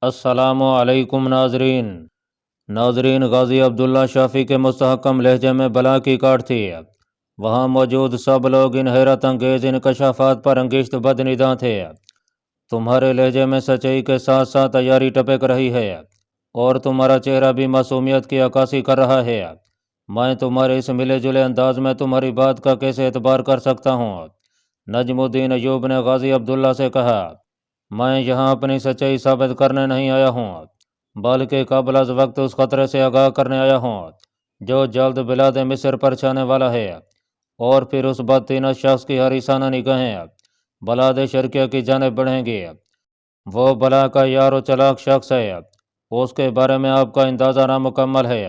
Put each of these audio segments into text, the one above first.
السلام علیکم ناظرین غازی عبداللہ شافی کے مستحکم لہجے میں بلا کی کاٹ تھی۔ وہاں موجود سب لوگ ان حیرت انگیز انکشافات پر انگشت بد نداں تھے۔ تمہارے لہجے میں سچائی کے ساتھ ساتھ عیاری ٹپک رہی ہے اور تمہارا چہرہ بھی معصومیت کی عکاسی کر رہا ہے۔ میں تمہارے اس ملے جلے انداز میں تمہاری بات کا کیسے اعتبار کر سکتا ہوں؟ نجم الدین ایوب نے غازی عبداللہ سے کہا، میں یہاں اپنی سچائی ثابت کرنے نہیں آیا ہوں، بلکہ قبل از وقت اس خطرے سے آگاہ کرنے آیا ہوں جو جلد بلاد مصر پر چھانے والا ہے، اور پھر اس بدتینہ شخص کی حریصانہ نگاہیں بلاد شرقیہ کی جانب بڑھیں گی۔ وہ بلا کا یار و چلاک شخص ہے، اس کے بارے میں آپ کا اندازہ نامکمل ہے۔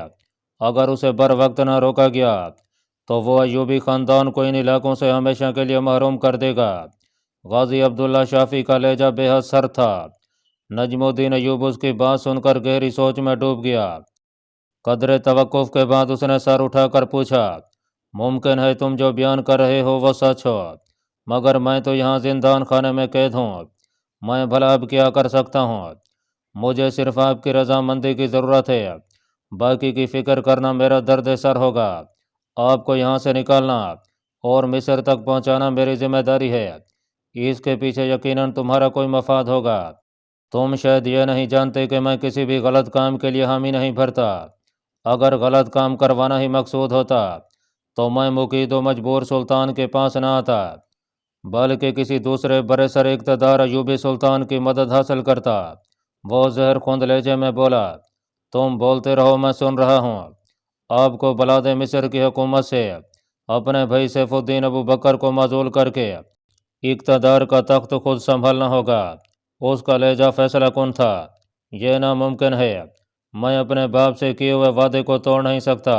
اگر اسے بر وقت نہ روکا گیا تو وہ ایوبی خاندان کو ان علاقوں سے ہمیشہ کے لیے محروم کر دے گا۔ غازی عبداللہ شافی کا لہجہ بے حد سرد تھا۔ نجم الدین ایوب اس کی بات سن کر گہری سوچ میں ڈوب گیا۔ قدر توقف کے بعد اس نے سر اٹھا کر پوچھا، ممکن ہے تم جو بیان کر رہے ہو وہ سچ ہو، مگر میں تو یہاں زندان خانے میں قید ہوں، میں بھلا اب کیا کر سکتا ہوں؟ مجھے صرف آپ کی رضامندی کی ضرورت ہے، باقی کی فکر کرنا میرا درد سر ہوگا۔ آپ کو یہاں سے نکالنا اور مصر تک پہنچانا میری ذمہ داری ہے، اس کے پیچھے یقیناً تمہارا کوئی مفاد ہوگا۔ تم شاید یہ نہیں جانتے کہ میں کسی بھی غلط کام کے لیے حامی نہیں بھرتا۔ اگر غلط کام کروانا ہی مقصود ہوتا تو میں مقید و مجبور سلطان کے پاس نہ آتا، بلکہ کسی دوسرے برسر اقتدار ایوبی سلطان کی مدد حاصل کرتا۔ وہ زہر خوند لہجے میں بولا، تم بولتے رہو، میں سن رہا ہوں۔ آپ کو بلاد مصر کی حکومت سے اپنے بھائی سیف الدین ابو بکر کو معزول کر کے اقتدار کا تخت خود سنبھالنا ہوگا۔ اس کا لہجہ فیصلہ کن تھا، یہ ناممکن ہے، میں اپنے باپ سے کیے ہوئے وعدے کو توڑ نہیں سکتا۔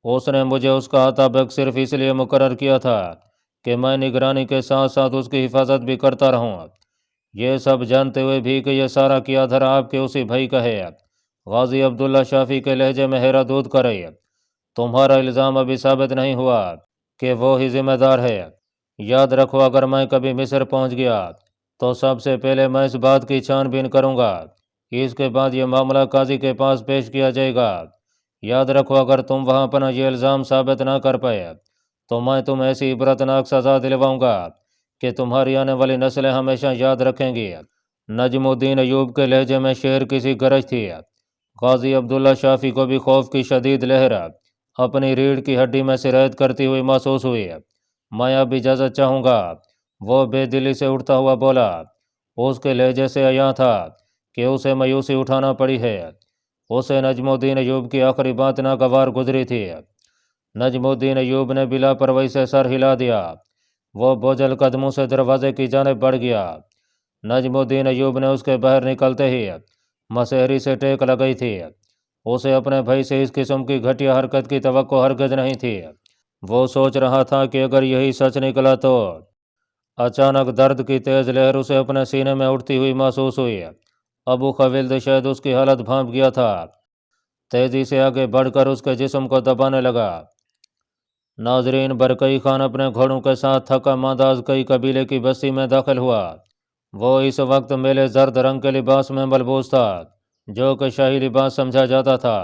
اس نے مجھے اس کا عطابق صرف اس لیے مقرر کیا تھا کہ میں نگرانی کے ساتھ ساتھ اس کی حفاظت بھی کرتا رہوں، یہ سب جانتے ہوئے بھی کہ یہ سارا کیا دھرا آپ کے اسی بھائی کا ہے۔ غازی عبداللہ شافی کے لہجے میں حیرہ دود کرے، تمہارا الزام ابھی ثابت نہیں ہوا کہ وہ ہی ذمہ دار ہے۔ یاد رکھو، اگر میں کبھی مصر پہنچ گیا تو سب سے پہلے میں اس بات کی چھان بین کروں گا، اس کے بعد یہ معاملہ قاضی کے پاس پیش کیا جائے گا۔ یاد رکھو، اگر تم وہاں اپنا یہ الزام ثابت نہ کر پائے تو میں تم ایسی عبرتناک سزا دلواؤں گا کہ تمہاری آنے والی نسلیں ہمیشہ یاد رکھیں گی۔ نجم الدین ایوب کے لہجے میں شعر کسی گرج تھی۔ غازی عبداللہ شافی کو بھی خوف کی شدید لہر اپنی ریڑھ کی ہڈی میں سرایت کرتی ہوئی محسوس ہوئی۔ میں اب اجازت چاہوں گا، وہ بے دلی سے اٹھتا ہوا بولا۔ اس کے لہجے سے عیاں تھا کہ اسے مایوسی اٹھانا پڑی ہے۔ اسے نجم الدین ایوب کی آخری بات ناگوار گزری تھی۔ نجم الدین ایوب نے بلا پرواہی سے سر ہلا دیا۔ وہ بوجھل قدموں سے دروازے کی جانب بڑھ گیا۔ نجم الدین ایوب نے اس کے باہر نکلتے ہی مسحری سے ٹیک لگائی تھی۔ اسے اپنے بھائی سے اس قسم کی گھٹیا حرکت کی توقع ہرگز نہیں تھی۔ وہ سوچ رہا تھا کہ اگر یہی سچ نکلا تو… اچانک درد کی تیز لہر اسے اپنے سینے میں اٹھتی ہوئی محسوس ہوئی۔ ابو خویلد شاید اس کی حالت بھانپ گیا تھا، تیزی سے آگے بڑھ کر اس کے جسم کو دبانے لگا۔ ناظرین، برکئی خان اپنے گھوڑوں کے ساتھ تھکا ماندہ ازکئی قبیلے کی بستی میں داخل ہوا۔ وہ اس وقت میلے زرد رنگ کے لباس میں ملبوس تھا جو کہ شاہی لباس سمجھا جاتا تھا۔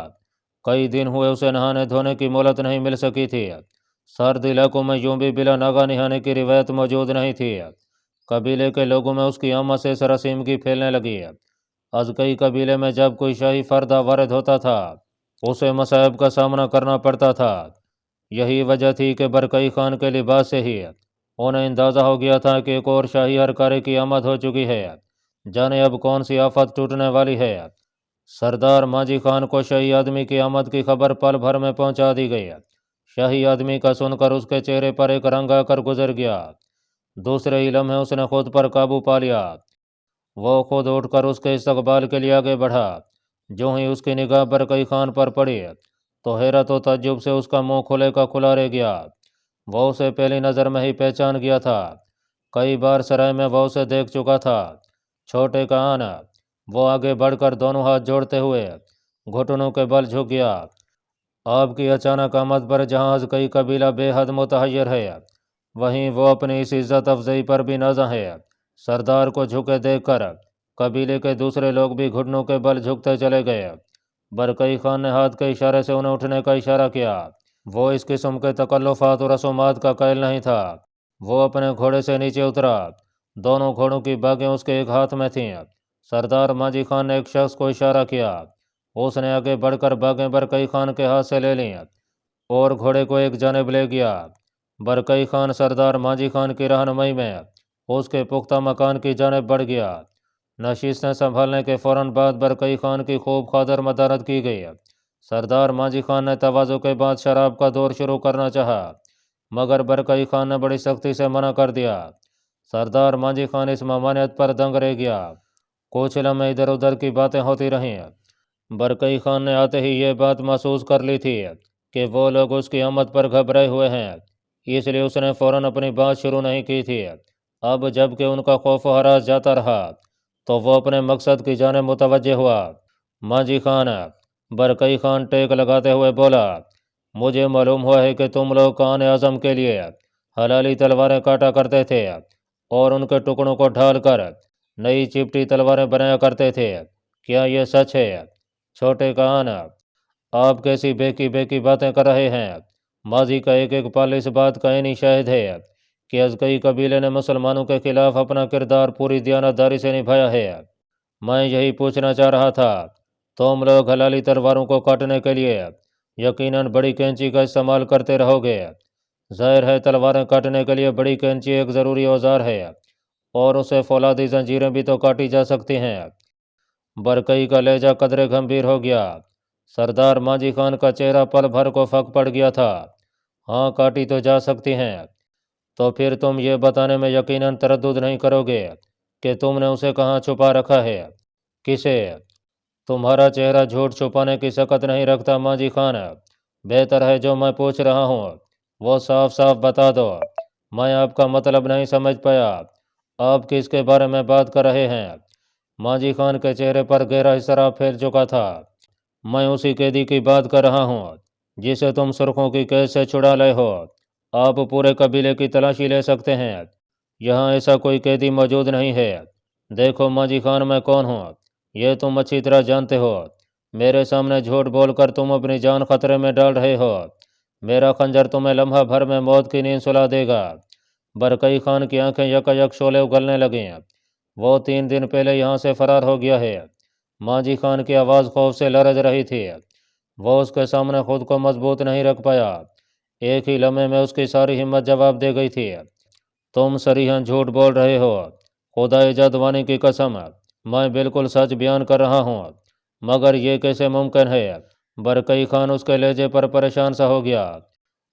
کئی دن ہوئے اسے نہانے دھونے کی مہلت نہیں مل سکی تھی۔ سرد علاقوں میں یوں بھی بلا ناغہ نہانے کی روایت موجود نہیں تھی۔ قبیلے کے لوگوں میں اس کی آمد سے اس رسیم کی پھیلنے لگی۔ ازکئی قبیلے میں جب کوئی شاہی فرد وارد ہوتا تھا اسے مصائب کا سامنا کرنا پڑتا تھا۔ یہی وجہ تھی کہ برکئی خان کے لباس سے ہی انہیں اندازہ ہو گیا تھا کہ ایک اور شاہی ہرکارے کی آمد ہو چکی ہے، جانے اب کون سی آفت ٹوٹنے والی ہے۔ سردار ماجی خان کو شاہی آدمی کی آمد کی خبر پل بھر میں پہنچا دی گئی۔ شاہی آدمی کا سن کر اس کے چہرے پر ایک رنگ آ کر گزر گیا۔ دوسرے ہی لمحے اس نے خود پر قابو پا لیا۔ وہ خود اٹھ کر اس کے استقبال کے لیے آگے بڑھا۔ جو ہی اس کی نگاہ برکئی خان پر پڑی تو حیرت و تعجب سے اس کا منہ کھلے کا کھلا رہ گیا۔ وہ اسے پہلی نظر میں ہی پہچان گیا تھا، کئی بار سرائے میں وہ اسے دیکھ چکا تھا۔ چھوٹے کا آنا، وہ آگے بڑھ کر دونوں ہاتھ جوڑتے ہوئے گھٹنوں کے بل جھک گیا۔ آپ کی اچانک آمد پر جہاں ازکئی قبیلہ بے حد متحیر ہے، وہیں وہ اپنی اس عزت افزائی پر بھی نازاں ہے۔ سردار کو جھکے دیکھ کر قبیلے کے دوسرے لوگ بھی گھٹنوں کے بل جھکتے چلے گئے۔ برکئی خان نے ہاتھ کے اشارے سے انہیں اٹھنے کا اشارہ کیا۔ وہ اس قسم کے تکلفات اور رسومات کا قائل نہیں تھا۔ وہ اپنے گھوڑے سے نیچے اترا۔ دونوں گھوڑوں کی باگیں اس کے ایک ہاتھ میں تھیں۔ سردار ماجی خان نے ایک شخص کو اشارہ کیا۔ اس نے آگے بڑھ کر باگیں برکئی خان کے ہاتھ سے لے لیں اور گھوڑے کو ایک جانب لے گیا۔ برکئی خان سردار ماجی خان کی رہنمائی میں اس کے پختہ مکان کی جانب بڑھ گیا۔ نشستیں سنبھالنے کے فوراً بعد برکئی خان کی خوب خاطر مدارت کی گئی۔ سردار ماجی خان نے تواضع کے بعد شراب کا دور شروع کرنا چاہا، مگر برکئی خان نے بڑی سختی سے منع کر دیا۔ سردار ماجی خان اس ممانعت پر دنگ رہ گیا۔ کچھ لمحے ادھر ادھر کی باتیں ہوتی رہیں۔ برکئی خان نے آتے ہی یہ بات محسوس کر لی تھی کہ وہ لوگ اس کی آمد پر گھبرائے ہوئے ہیں، اس لیے اس نے فوراً اپنی بات شروع نہیں کی تھی۔ اب جب کہ ان کا خوف و ہراس جاتا رہا تو وہ اپنے مقصد کی جانب متوجہ ہوا۔ ماجی خان، برکئی خان ٹیک لگاتے ہوئے بولا، مجھے معلوم ہوا ہے کہ تم لوگ کان اعظم کے لیے حلالی تلواریں کاٹا کرتے تھے اور ان کے ٹکڑوں کو ڈھال کر نئی چپٹی تلواریں بنایا کرتے تھے، کیا یہ سچ ہے؟ چھوٹے کان، آپ کیسی بے کی باتیں کر رہے ہیں؟ ماضی کا ایک ایک پل اس بات کا عینی شاہد ہے کہ ازکئی قبیلے نے مسلمانوں کے خلاف اپنا کردار پوری دیانتداری سے نبھایا ہے۔ میں یہی پوچھنا چاہ رہا تھا، تم لوگ حلالی تلواروں کو کاٹنے کے لیے یقیناً بڑی کینچی کا استعمال کرتے رہو گے۔ ظاہر ہے تلواریں کاٹنے کے لیے بڑی کینچی ایک ضروری اوزار ہے اور اسے فولادی زنجیریں بھی تو کاٹی جا سکتی ہیں۔ برکئی کا لہجہ قدرے گھمبیر ہو گیا۔ سردار ماجی خان کا چہرہ پل بھر کو پھک پڑ گیا تھا۔ ہاں، کاٹی تو جا سکتی ہیں، تو پھر تم یہ بتانے میں یقیناً تردد نہیں کرو گے کہ تم نے اسے کہاں چھپا رکھا ہے؟ کسے؟ تمہارا چہرہ جھوٹ چھپانے کی سکت نہیں رکھتا ماجی خان۔ بہتر ہے جو میں پوچھ رہا ہوں وہ صاف صاف بتا دو۔ میں آپ کا مطلب نہیں سمجھ پایا۔ آپ کس کے بارے میں بات کر رہے ہیں؟ ماجی خان کے چہرے پر گہرا اضطراب پھیل چکا تھا۔ میں اسی قیدی کی بات کر رہا ہوں جسے تم سرخوں کی قید سے چھڑا لائے ہو۔ آپ پورے قبیلے کی تلاشی لے سکتے ہیں، یہاں ایسا کوئی قیدی موجود نہیں ہے۔ دیکھو ماجی خان، میں کون ہوں یہ تم اچھی طرح جانتے ہو۔ میرے سامنے جھوٹ بول کر تم اپنی جان خطرے میں ڈال رہے ہو۔ میرا خنجر تمہیں لمحہ بھر میں موت کی نیند سلا دے گا۔ برکئی خان کی آنکھیں یکایک شعلے اگلنے لگیں۔ وہ 3 دن پہلے یہاں سے فرار ہو گیا ہے۔ ماجی خان کی آواز خوف سے لرز رہی تھی۔ وہ اس کے سامنے خود کو مضبوط نہیں رکھ پایا۔ ایک ہی لمحے میں اس کی ساری ہمت جواب دے گئی تھی، تم صریحاً جھوٹ بول رہے ہو۔ خدائے جادوانی کی قسم، میں بالکل سچ بیان کر رہا ہوں۔ مگر یہ کیسے ممکن ہے؟ برکئی خان اس کے لہجے پر پریشان سا ہو گیا۔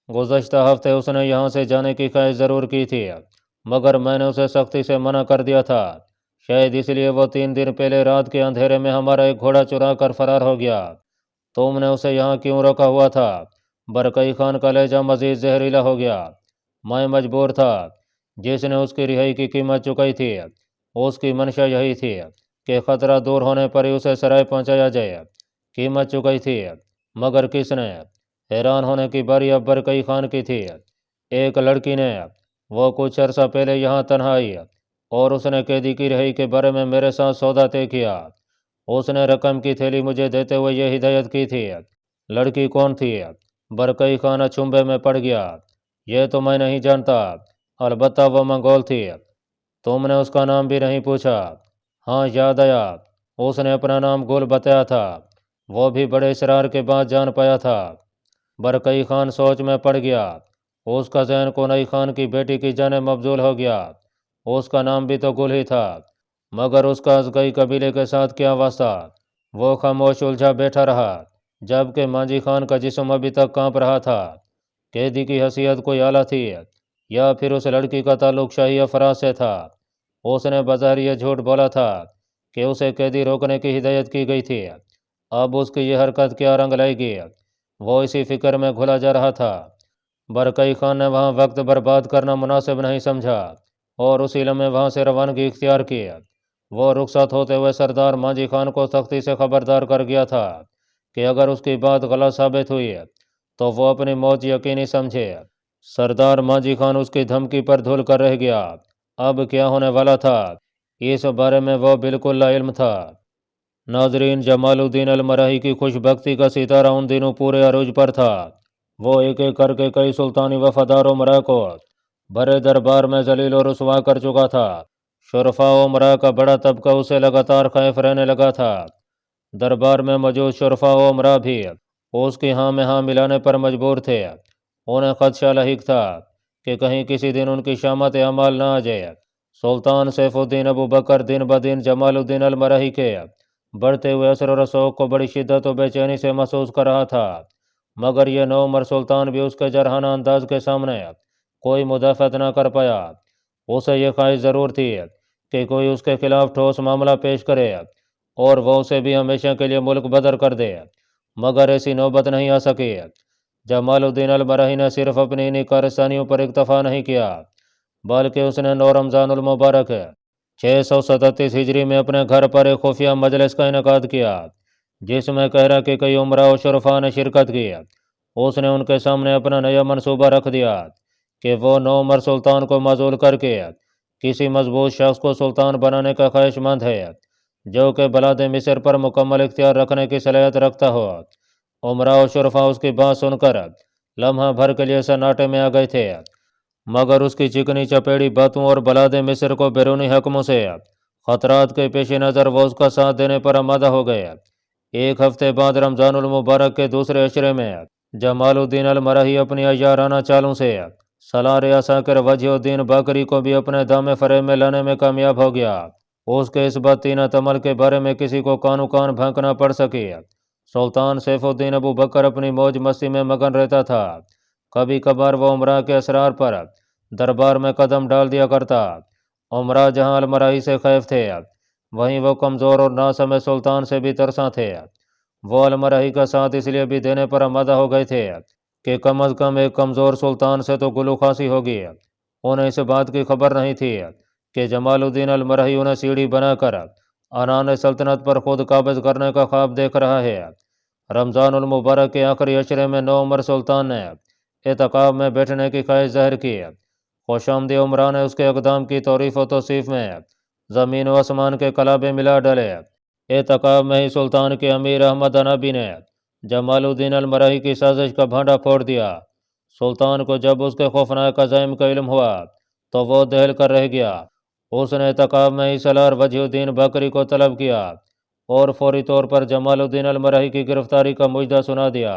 گزشتہ ہفتے اس نے یہاں سے جانے کی خواہش ضرور کی تھی، مگر میں نے اسے سختی سے منع کر دیا تھا۔ شاید اس لیے وہ 3 دن پہلے رات کے اندھیرے میں ہمارا ایک گھوڑا چرا کر فرار ہو گیا۔ تم نے اسے یہاں کیوں روکا ہوا تھا؟ برکئی خان کا لہجہ مزید زہریلا ہو گیا۔ میں مجبور تھا۔ جس نے اس کی رہائی کی قیمت چکائی تھی اس کی منشا یہی تھی کہ خطرہ دور ہونے پر ہی اسے سرائے پہنچایا جائے۔ قیمت چکائی تھی، مگر کس نے؟ حیران ہونے کی باری اب برکئی خان کی تھی۔ ایک لڑکی نے، وہ کچھ عرصہ پہلے یہاں تنہا آئی اور اس نے قیدی کی رہائی کے بارے میں میرے ساتھ سودا طے کیا۔ اس نے رقم کی تھیلی مجھے دیتے ہوئے یہ ہدایت کی تھی۔ لڑکی کون تھی؟ برکئی خان اچنبھے میں پڑ گیا۔ یہ تو میں نہیں جانتا، البتہ وہ منگول تھی۔ تم نے اس کا نام بھی نہیں پوچھا؟ ہاں، یاد آیا، اس نے اپنا نام گل بتایا تھا۔ وہ بھی بڑے اصرار کے بعد جان پایا تھا۔ برکئی خان سوچ میں پڑ گیا۔ اس کا ذہن کونئی خان کی بیٹی کی جانب مبذول ہو گیا۔ اس کا نام بھی تو گل ہی تھا، مگر اس کا ازکئی قبیلے کے ساتھ کیا واسطہ؟ وہ خاموش الجھا بیٹھا رہا، جبکہ ماجی خان کا جسم ابھی تک کانپ رہا تھا۔ قیدی کی حیثیت کوئی اعلیٰ تھی یا پھر اس لڑکی کا تعلق شاہی افراد سے تھا؟ اس نے بظاہر یہ جھوٹ بولا تھا کہ اسے قیدی روکنے کی ہدایت کی گئی تھی۔ اب اس کی یہ حرکت کیا رنگ لائے گی؟ وہ اسی فکر میں گھلا جا رہا تھا۔ برکئی خان نے وہاں وقت برباد کرنا مناسب نہیں سمجھا اور اسی لمحے وہاں سے روانگی اختیار کی۔ وہ رخصت ہوتے ہوئے سردار ماجی خان کو سختی سے خبردار کر گیا تھا کہ اگر اس کی بات غلط ثابت ہوئی تو وہ اپنی موت یقینی سمجھے۔ سردار ماجی خان اس کی دھمکی پر دھل کر رہ گیا۔ اب کیا ہونے والا تھا اس بارے میں وہ بالکل لا علم تھا۔ ناظرین، جمال الدین المراحی کی خوش بختی کا ستارہ ان دنوں پورے عروج پر تھا۔ وہ ایک ایک کر کے کئی سلطانی وفادار امراء کو بڑے دربار میں ذلیل و رسوا کر چکا تھا۔ شرفاء و امراء کا بڑا طبقہ اسے لگاتار خائف رہنے لگا تھا۔ دربار میں موجود شرفاء و امراء بھی اس کی ہاں میں ہاں ملانے پر مجبور تھے۔ انہیں خدشہ لاحق تھا کہ کہیں کسی دن ان کی شامت اعمال نہ آ جائے۔ سلطان سیف الدین ابو بکر دن بدن جمال الدین المراحی کے بڑھتے ہوئے اثر و رسوخ کو بڑی شدت و بے چینی سے محسوس کر رہا تھا، مگر یہ نوعمر سلطان بھی اس کے جرحانہ انداز کے سامنے کوئی مدافعت نہ کر پایا۔ اسے یہ خواہش ضرور تھی کہ کوئی اس کے خلاف ٹھوس معاملہ پیش کرے اور وہ اسے بھی ہمیشہ کے لیے ملک بدر کر دے، مگر ایسی نوبت نہیں آ سکی۔ جمال الدین المراحی نے صرف اپنی انہی کارستانیوں پر اکتفا نہیں کیا، بلکہ اس نے 9 رمضان المبارک 637 ہجری میں اپنے گھر پر ایک خفیہ مجلس کا انعقاد کیا، جس میں کہرا کہ کئی امراء و شرفاء نے شرکت کی۔ اس نے ان کے سامنے اپنا نیا منصوبہ رکھ دیا کہ وہ نوعمر سلطان کو معزول کر کے کسی مضبوط شخص کو سلطان بنانے کا خواہش مند ہے جو کہ بلاد مصر پر مکمل اختیار رکھنے کی صلاحیت رکھتا ہو۔ امراء و شرفاء اس کی بات سن کر لمحہ بھر کے لیے سناٹے میں آ گئے تھے، مگر اس کی چکنی چپیڑی باتوں اور بلاد مصر کو بیرونی حکموں سے خطرات کے پیش نظر وہ اس کا ساتھ دینے پر آمادہ ہو گئے۔ ایک ہفتے بعد رمضان المبارک کے دوسرے عشرے میں جمال الدین المراحی اپنی عیارانہ چالوں سے سالار عساکر وجہ الدین باقری کو بھی اپنے دام فریب میں لانے میں کامیاب ہو گیا۔ اس کے اس بدطینت عمل کے بارے میں کسی کو کانو کان بھانکنا پڑ سکی۔ سلطان سیف الدین ابو بکر اپنی موج مستی میں مگن رہتا تھا۔ کبھی کبھار وہ امراء کے اسرار پر دربار میں قدم ڈال دیا کرتا۔ امراء جہاں المراحی سے خائف تھے، وہیں وہ کمزور اور ناسمجھ سلطان سے بھی ترساں تھے۔ وہ المراحی کا ساتھ اس لیے بھی دینے پر آمادہ ہو گئے تھے کہ کم از کم ایک کمزور سلطان سے تو گلو خاصی ہوگی۔ انہیں اس بات کی خبر نہیں تھی کہ جمال الدین المراحی انہیں سیڑھی بنا کر عنان سلطنت پر خود قابض کرنے کا خواب دیکھ رہا ہے۔ رمضان المبارک کے آخری عشرے میں نوعمر سلطان نے اعتکاف میں بیٹھنے کی خواہش ظاہر کی۔ خوش آمدید امراء نے اس کے اقدام کی تعریف و توصیف میں زمین و آسمان کے کلابے ملا ڈالے۔ اعتکاف میں ہی سلطان کے امیر احمد انابی نے جمال الدین المراحی کی سازش کا بھانڈا پھوڑ دیا۔ سلطان کو جب اس کے خوفناک عزائم کا علم ہوا تو وہ دہل کر رہ گیا۔ اس نے اعتکاف میں ہی سالار وجہ الدین باقری کو طلب کیا اور فوری طور پر جمال الدین المراحی کی گرفتاری کا مجدہ سنا دیا۔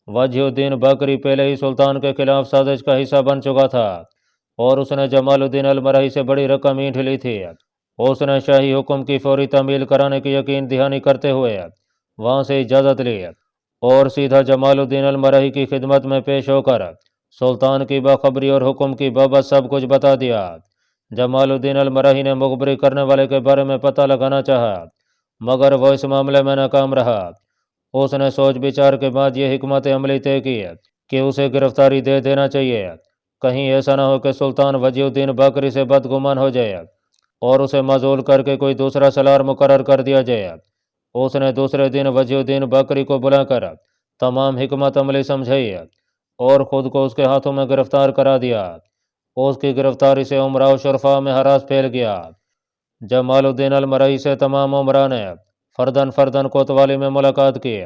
وجہ الدین باقری پہلے ہی سلطان کے خلاف سازش کا حصہ بن چکا تھا اور اس نے جمال الدین المراحی سے بڑی رقم اینٹھ لی تھی۔ اس نے شاہی حکم کی فوری تعمیل کرانے کی یقین دہانی کرتے ہوئے وہاں سے اجازت لی اور سیدھا جمال الدین المراحی کی خدمت میں پیش ہو کر سلطان کی باخبری اور حکم کی بابت سب کچھ بتا دیا۔ جمال الدین المراحی نے مخبری کرنے والے کے بارے میں پتہ لگانا چاہا، مگر وہ اس معاملے میں ناکام رہا۔ اس نے سوچ بچار کے بعد یہ حکمت عملی طے کی کہ اسے گرفتاری دے دینا چاہیے، کہیں ایسا نہ ہو کہ سلطان وجہ الدین باقری سے بدگمان ہو جائے اور اسے معزول کر کے کوئی دوسرا سالار مقرر کر دیا جائے۔ اس نے دوسرے دن وجہ الدین باقری کو بلا کر تمام حکمت عملی سمجھائی اور خود کو اس کے ہاتھوں میں گرفتار کرا دیا۔ اس کی گرفتاری سے امراء و شرفاء میں ہراس پھیل گیا۔ جمال الدین المراحی سے تمام امراء نے فردن فردن کوتوالی میں ملاقات کی۔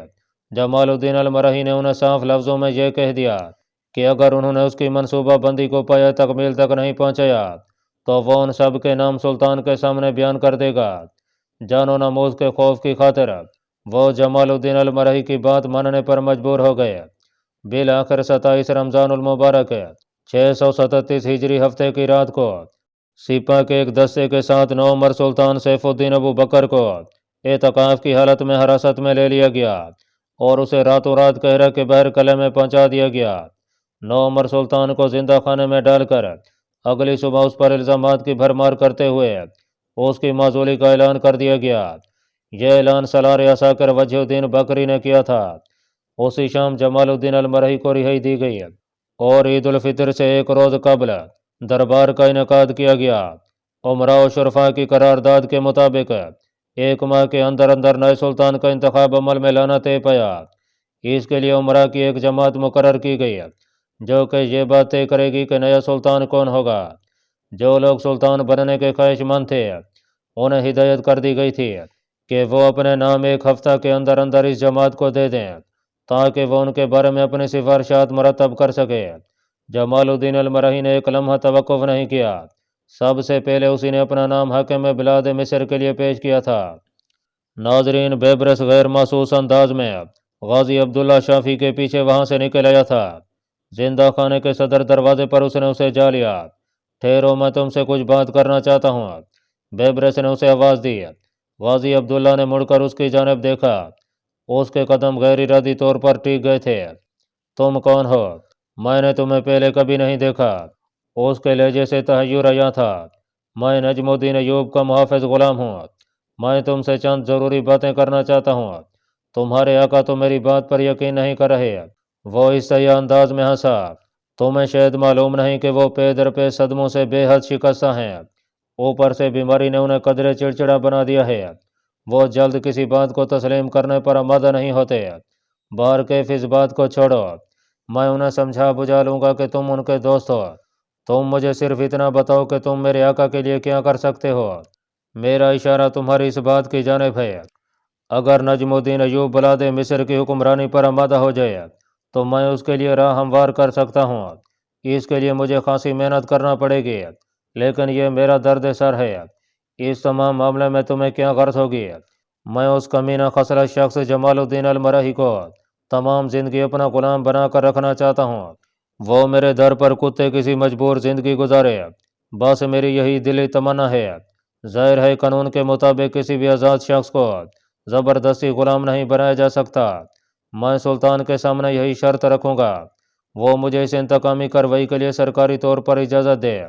جمال الدین المراحی نے انہیں صاف لفظوں میں یہ کہہ دیا کہ اگر انہوں نے اس کی منصوبہ بندی کو پایہ تکمیل تک نہیں پہنچایا تو وہ ان سب کے نام سلطان کے سامنے بیان کر دے گا۔ جان و ناموس کے خوف کی خاطر وہ جمال الدین المراحی کی بات ماننے پر مجبور ہو گئے۔ بالآخر 27 رمضان المبارک 637 ہجری ہفتے کی رات کو سپاہ کے ایک دستے کے ساتھ نوعمر سلطان سیف الدین ابو بکر کو اعتکاف کی حالت میں حراست میں لے لیا گیا اور اسے راتوں رات کہرا کے بحر قلعہ میں پہنچا دیا گیا۔ نوعمر سلطان کو زندہ خانے میں ڈال کر اگلی صبح اس پر الزامات کی بھرمار کرتے ہوئے اس کی معزولی کا اعلان کر دیا گیا۔ یہ اعلان سالار عساکر وجہ الدین باقری نے کیا تھا۔ اسی شام جمال الدین المراحی کو رہائی دی گئی اور عید الفطر سے ایک روز قبل دربار کا انعقاد کیا گیا۔ امراء و شرفاء کی قرارداد کے مطابق 1 ماہ کے اندر اندر نئے سلطان کا انتخاب عمل میں لانا طے پایا۔ اس کے لیے امراء کی ایک جماعت مقرر کی گئی جو کہ یہ بات طے کرے گی کہ نیا سلطان کون ہوگا۔ جو لوگ سلطان بننے کے خواہش مند تھے انہیں ہدایت کر دی گئی تھی کہ وہ اپنے نام ایک ہفتہ کے اندر اندر اس جماعت کو دے دیں تاکہ وہ ان کے بارے میں اپنی سفارشات مرتب کر سکے۔ جمال الدین المرہی نے ایک لمحہ توقف نہیں کیا، سب سے پہلے اسی نے اپنا نام حاکم بلاد مصر کے لیے پیش کیا تھا۔ ناظرین، بیبرس غیر محسوس انداز میں غازی عبداللہ شافی کے پیچھے وہاں سے نکل آیا تھا۔ زندہ خانے کے صدر دروازے پر اس نے اسے جا لیا۔ ٹھہرو، میں تم سے کچھ بات کرنا چاہتا ہوں، بیبرس نے اسے آواز دی۔ غازی عبداللہ نے مڑ کر اس کی جانب دیکھا، اس کے قدم غیر ارادی طور پر ٹیک گئے تھے۔ تم کون ہو؟ میں نے تمہیں پہلے کبھی نہیں دیکھا۔ اس کے لہجے سے تحیر آیا تھا۔ میں نجم الدین ایوب کا محافظ غلام ہوں، میں تم سے چند ضروری باتیں کرنا چاہتا ہوں۔ تمہارے آقا تو میری بات پر یقین نہیں کر رہے۔ وہ اس سیاہ انداز میں ہنسا۔ تمہیں شاید معلوم نہیں کہ وہ پے در پے صدموں سے بے حد شکستہ ہیں، اوپر سے بیماری نے انہیں قدرے چڑچڑا بنا دیا ہے۔ وہ جلد کسی بات کو تسلیم کرنے پر آمادہ نہیں ہوتے۔ بہر کیف اس بات کو چھوڑو، میں انہیں سمجھا بجھا لوں گا کہ تم ان کے دوست ہو۔ تم مجھے صرف اتنا بتاؤ کہ تم میرے آقا کے لیے کیا کر سکتے ہو۔ میرا اشارہ تمہاری اس بات کی جانب ہے۔ اگر نجم الدین ایوب بلاد مصر کی حکمرانی پر آمادہ ہو جائے تو میں اس کے لیے راہ ہموار کر سکتا ہوں۔ اس کے لیے مجھے خاصی محنت کرنا پڑے گی، لیکن یہ میرا درد سر ہے۔ اس تمام معاملے میں تمہیں کیا غرض ہوگی؟ میں اس کمینہ خسرہ شخص جمال الدین المرہی کو تمام زندگی اپنا غلام بنا کر رکھنا چاہتا ہوں۔ وہ میرے در پر کتے کسی مجبور زندگی گزارے، بس میری یہی دلی تمنا ہے۔ ظاہر ہے قانون کے مطابق کسی بھی آزاد شخص کو زبردستی غلام نہیں بنایا جا سکتا۔ میں سلطان کے سامنے یہی شرط رکھوں گا، وہ مجھے اس انتقامی کارروائی کے لیے سرکاری طور پر اجازت دے۔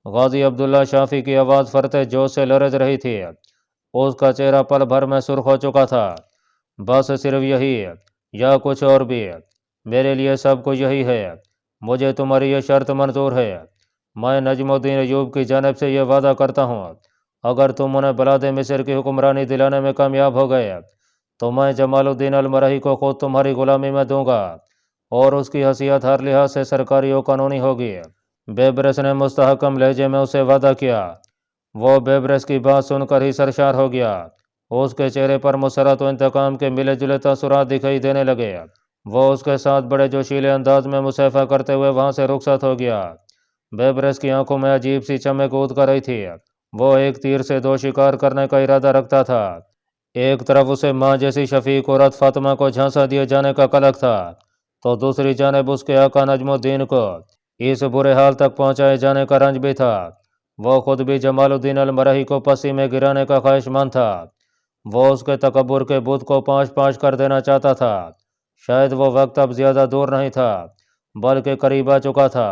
غازی عبداللہ شافی کی آواز فرتے جوش سے لرز رہی تھی، اس کا چہرہ پل بھر میں سرخ ہو چکا تھا۔ بس صرف یہی یا کچھ اور بھی؟ میرے لیے سب کچھ یہی ہے۔ مجھے تمہاری یہ شرط منظور ہے۔ میں نجم الدین ایوب کی جانب سے یہ وعدہ کرتا ہوں، اگر تم انہیں بلاد مصر کی حکمرانی دلانے میں کامیاب ہو گئے تو میں جمال الدین المرہی کو خود تمہاری غلامی میں دوں گا، اور اس کی حیثیت ہر لحاظ سے سرکاری و قانونی ہوگی۔ بیبرس نے مستحکم لہجے میں اسے وعدہ کیا۔ وہ بیبرس کی بات سن کر ہی سرشار ہو گیا۔ اس کے چہرے پر مسرت و انتقام کے ملے جلے تاثرات دکھائی دینے لگے۔ وہ اس کے ساتھ بڑے جوشیلے انداز میں مصافحہ کرتے ہوئے وہاں سے رخصت ہو گیا۔ بیبرس کی آنکھوں میں عجیب سی چمک اود کر رہی تھی۔ وہ ایک تیر سے دو شکار کرنے کا ارادہ رکھتا تھا۔ ایک طرف اسے ماں جیسی شفیق عورت فاطمہ کو جھانسا دیے جانے کا قلق تھا، تو دوسری جانب اس کے آقا نجم الدین کو اس برے حال تک پہنچائے جانے کا رنج بھی تھا۔ وہ خود بھی جمال الدین المرہی کو پسی میں گرانے کا خواہش مند تھا۔ وہ اس کے تکبر کے بت کو پانچ پانچ کر دینا چاہتا تھا۔ شاید وہ وقت اب زیادہ دور نہیں تھا، بلکہ قریب آ چکا تھا۔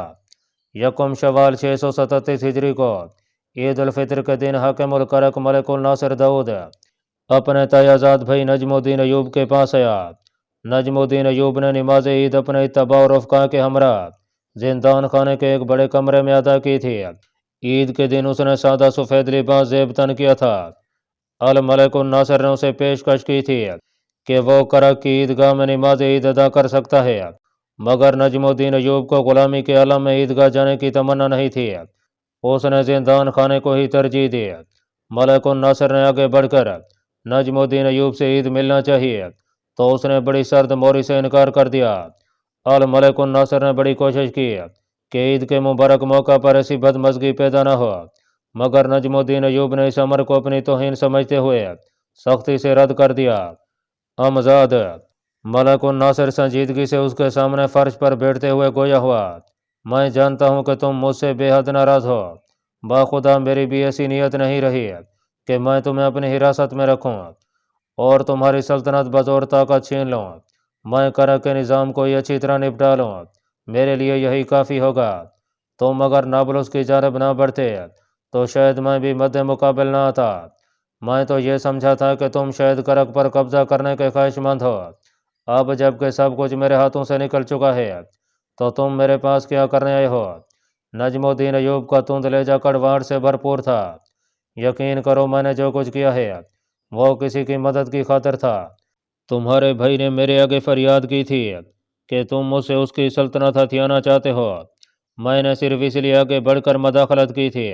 یکم شوال 637 ہجری کو عید الفطر کے دن حاکم الکرک ملک الناصر داؤد اپنے تایازاد بھائی نجم الدین ایوب کے پاس آیا۔ نجم الدین ایوب نے نماز عید اپنے اتباع اور رفقا کے ہمراہ زندان خانے کے ایک بڑے کمرے میں ادا کی تھی۔ عید کے دن اس نے سادہ سفید لباس زیب تن کیا تھا۔ الملک الناصر نے اسے پیشکش کی تھی کہ وہ کرک کی عیدگاہ میں نماز عید ادا کر سکتا ہے، مگر نجم الدین ایوب کو غلامی کے عالم میں عیدگاہ جانے کی تمنا نہیں تھی۔ اس نے زندان خانے کو ہی ترجیح دی۔ ملک الناصر نے آگے بڑھ کر نجم الدین ایوب سے عید ملنا چاہیے تو اس نے بڑی سرد موری سے انکار کر دیا۔ الملک الناصر نے بڑی کوشش کی کہ عید کے مبارک موقع پر ایسی بدمزگی پیدا نہ ہو، مگر نجم الدین ایوب نے اس امر کو اپنی توہین سمجھتے ہوئے سختی سے رد کر دیا۔ امزاد، ملک الناصر سنجیدگی سے اس کے سامنے فرش پر بیٹھتے ہوئے گویا ہوا، میں جانتا ہوں کہ تم مجھ سے بے حد ناراض ہو۔ باخدا میری بھی ایسی نیت نہیں رہی کہ میں تمہیں اپنی حراست میں رکھوں اور تمہاری سلطنت بزور طاقت چھین لوں۔ میں کرک کے نظام کو ہی اچھی طرح نپٹا لوں، میرے لیے یہی کافی ہوگا۔ تم اگر نابلس کی جانب نہ بڑھتے تو شاید میں بھی مد مقابل نہ آتا۔ میں تو یہ سمجھا تھا کہ تم شاید کرک پر قبضہ کرنے کے خواہش مند ہو۔ اب جب کہ سب کچھ میرے ہاتھوں سے نکل چکا ہے تو تم میرے پاس کیا کرنے آئے ہو؟ نجم الدین ایوب کا تند لہجہ کڑواہٹ سے بھرپور تھا۔ یقین کرو میں نے جو کچھ کیا ہے وہ کسی کی مدد کی خاطر تھا۔ تمہارے بھائی نے میرے آگے فریاد کی تھی کہ تم مجھ سے اس کی سلطنت ہتھیانا چاہتے ہو۔ میں نے صرف اس لیے آگے بڑھ کر مداخلت کی تھی